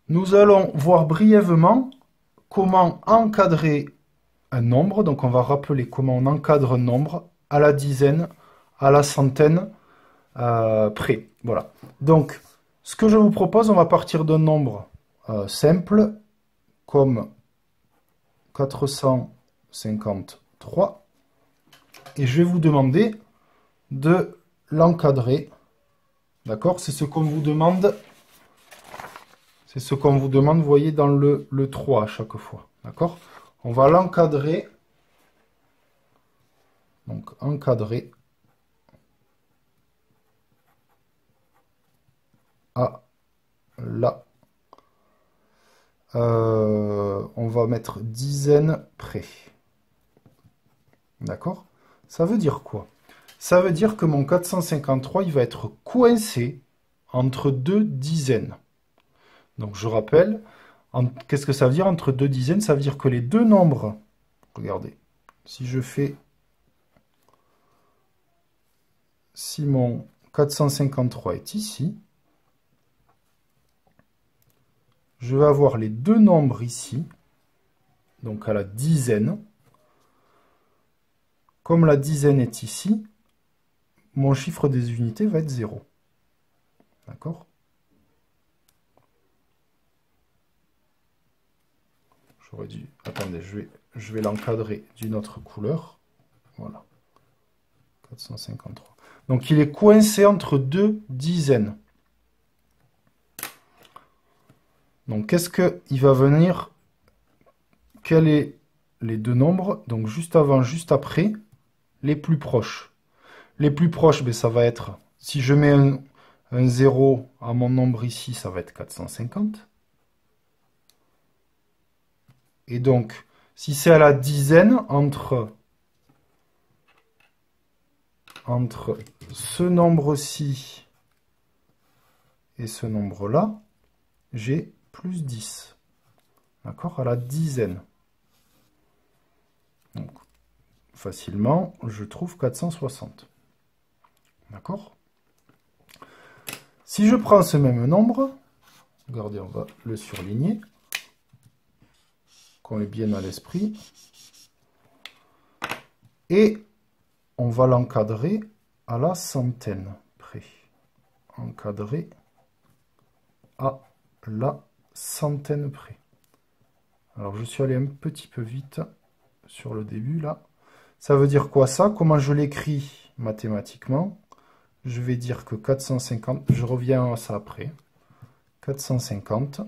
Nous allons voir brièvement comment encadrer un nombre. Donc on va rappeler comment on encadre un nombre à la dizaine, à la centaine près. Voilà. Donc ce que je vous propose, on va partir d'un nombre simple comme 453 et je vais vous demander de l'encadrer. D'accord? C'est ce qu'on vous demande. C'est ce qu'on vous demande, vous voyez, dans le 3 à chaque fois. D'accord? On va l'encadrer. Donc, encadrer à là. On va mettre dizaines près. D'accord? Ça veut dire quoi? Ça veut dire que mon 453, il va être coincé entre deux dizaines. Donc je rappelle, qu'est-ce que ça veut dire entre deux dizaines? Ça veut dire que les deux nombres, regardez, si mon 453 est ici, je vais avoir les deux nombres ici, donc à la dizaine. Comme la dizaine est ici, mon chiffre des unités va être 0. D'accord? J'aurais dû... Attendez, je vais l'encadrer d'une autre couleur. Voilà. 453. Donc il est coincé entre deux dizaines. Donc qu'est-ce qu'il va venir? Quels sont les deux nombres? Donc juste avant, juste après, les plus proches. Les plus proches, ben, ça va être, si je mets un 0 à mon nombre ici, ça va être 450. Et donc, si c'est à la dizaine, entre ce nombre-ci et ce nombre-là, j'ai plus 10. D'accord? À la dizaine. Donc, facilement, je trouve 460. D'accord? Si je prends ce même nombre, regardez, on va le surligner, qu'on ait bien à l'esprit, et on va l'encadrer à la centaine près. Encadrer à la centaine près. Alors je suis allé un petit peu vite sur le début là. Ça veut dire quoi ça? Comment je l'écris mathématiquement? Je vais dire que 450, je reviens à ça après. 450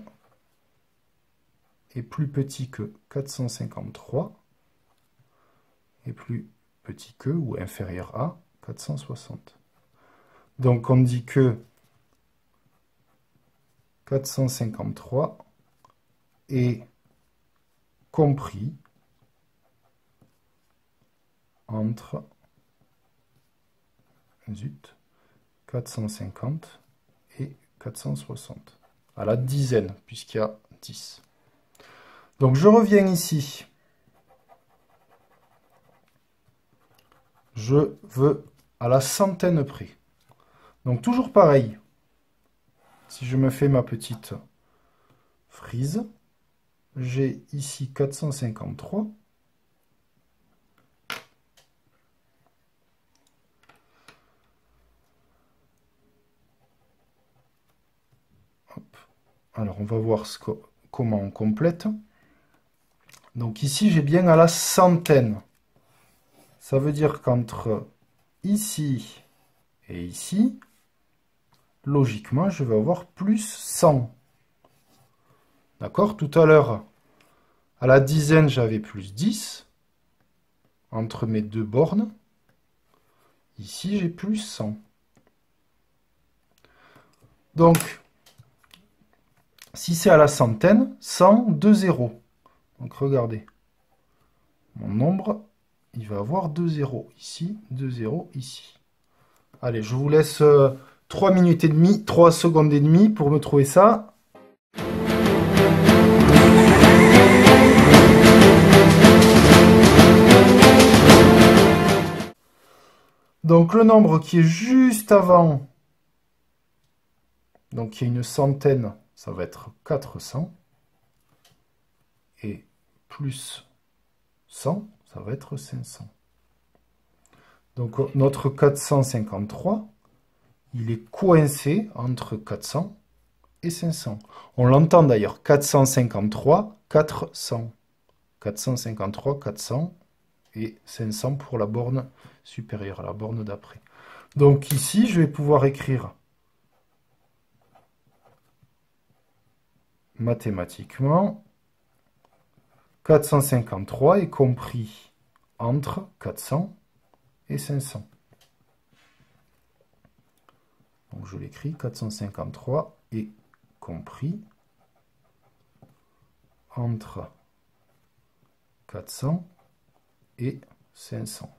est plus petit que 453 est plus petit que ou inférieur à 460. Donc on dit que 453 est compris entre 450 et 460 à la dizaine puisqu'il y a 10. Donc je reviens ici. Je veux à la centaine près. Donc toujours pareil. Si je me fais ma petite frise, j'ai ici 453. Hop. Alors on va voir comment on complète. Donc ici j'ai bien à la centaine. Ça veut dire qu'entre ici et ici, logiquement, je vais avoir plus 100. D'accord? Tout à l'heure, à la dizaine, j'avais plus 10. Entre mes deux bornes. Ici, j'ai plus 100. Donc, si c'est à la centaine, 100, 2 zéros. Donc, regardez. Mon nombre, il va avoir 2 zéros ici, 2 zéros ici. Allez, je vous laisse 3 minutes et demie, 3 secondes et demie pour me trouver ça. Donc le nombre qui est juste avant, donc il y a une centaine, ça va être 400. Et plus 100, ça va être 500. Donc notre 453, il est coincé entre 400 et 500. On l'entend d'ailleurs, 453, 400. 453, 400 et 500 pour la borne supérieure, la borne d'après. Donc ici, je vais pouvoir écrire mathématiquement 453 est compris entre 400 et 500. Donc je l'écris, 453 est compris entre 400 et 500.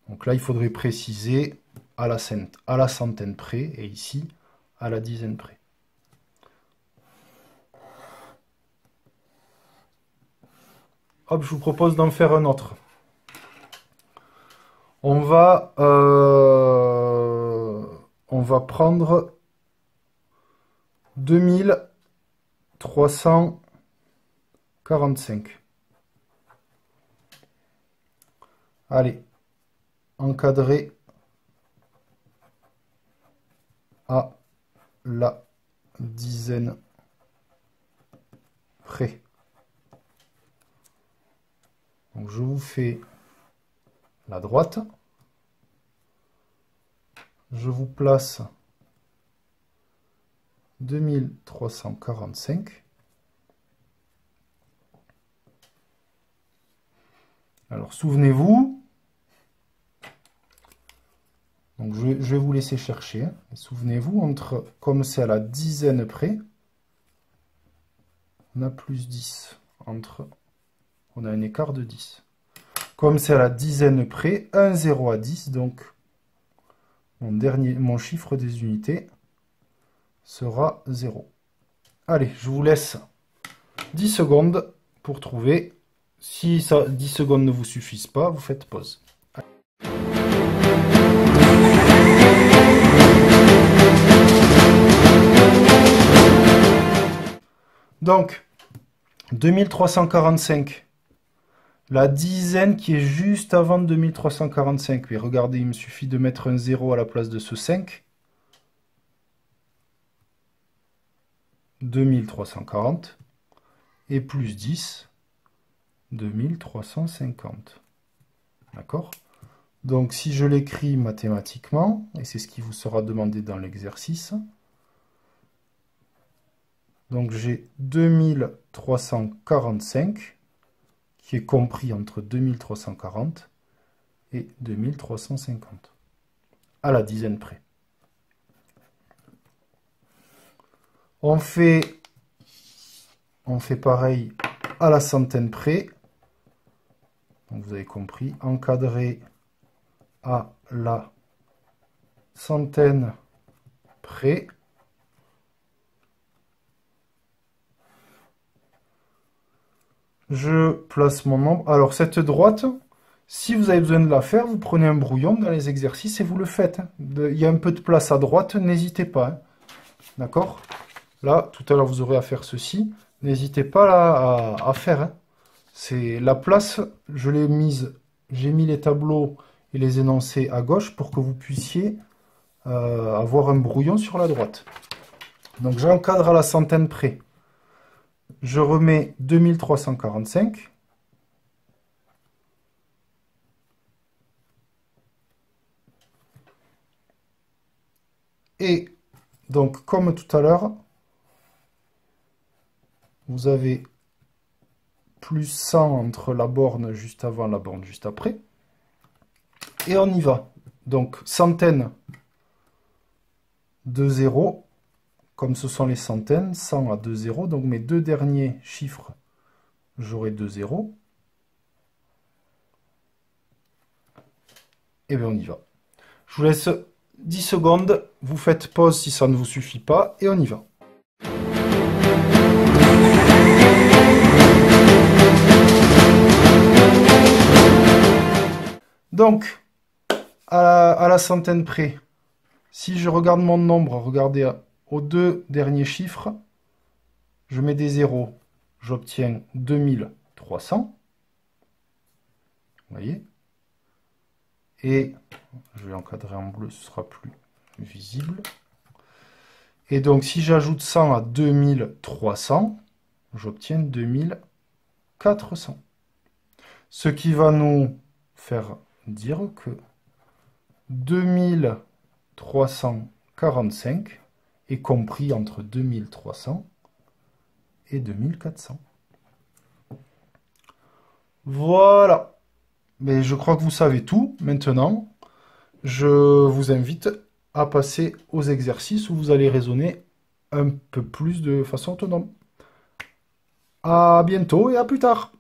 Donc là, il faudrait préciser à la centaine près, et ici, à la dizaine près. Hop, je vous propose d'en faire un autre. On va prendre 2345. Allez, encadrer à la dizaine près. Donc je vous fais la droite. Je vous place 2345. Alors souvenez-vous, donc je vais vous laisser chercher. Hein. Souvenez-vous, comme c'est à la dizaine près, on a plus 10 on a un écart de 10. Comme c'est à la dizaine près, 1 0 à 10, donc mon chiffre des unités sera 0. Allez, je vous laisse 10 secondes pour trouver. Si 10 secondes ne vous suffisent pas, vous faites pause. Donc, 2345. La dizaine qui est juste avant 2345. Mais regardez, il me suffit de mettre un 0 à la place de ce 5. 2340. Et plus 10, 2350. D'accord? Donc si je l'écris mathématiquement, et c'est ce qui vous sera demandé dans l'exercice, donc j'ai 2345 qui est compris entre 2340 et 2350, à la dizaine près. On fait pareil à la centaine près. Donc vous avez compris, encadrer à la centaine près. Je place mon nombre. Alors cette droite, si vous avez besoin de la faire, vous prenez un brouillon dans les exercices et vous le faites. Il y a un peu de place à droite, n'hésitez pas. Hein. D'accord? Là, tout à l'heure, vous aurez à faire ceci. N'hésitez pas là, à faire. Hein. C'est la place, je l'ai mise, j'ai mis les tableaux et les énoncés à gauche pour que vous puissiez avoir un brouillon sur la droite. Donc j'encadre à la centaine près. Je remets 2345. Et donc, comme tout à l'heure, vous avez plus 100 entre la borne juste avant, la borne juste après. Et on y va. Donc, centaines de 0. Comme ce sont les centaines, 100 à 2 zéros, donc mes deux derniers chiffres, j'aurai 2 zéros. Et bien on y va. Je vous laisse 10 secondes, vous faites pause si ça ne vous suffit pas, et on y va. Donc, à la centaine près, si je regarde mon nombre, regardez aux deux derniers chiffres, je mets des zéros, j'obtiens 2300. Vous voyez? Et je vais encadrer en bleu, ce sera plus visible. Et donc, si j'ajoute 100 à 2300, j'obtiens 2400. Ce qui va nous faire dire que 2345 est compris entre 2300 et 2400. Voilà. Mais je crois que vous savez tout. Maintenant, je vous invite à passer aux exercices où vous allez raisonner un peu plus de façon autonome. À bientôt et à plus tard.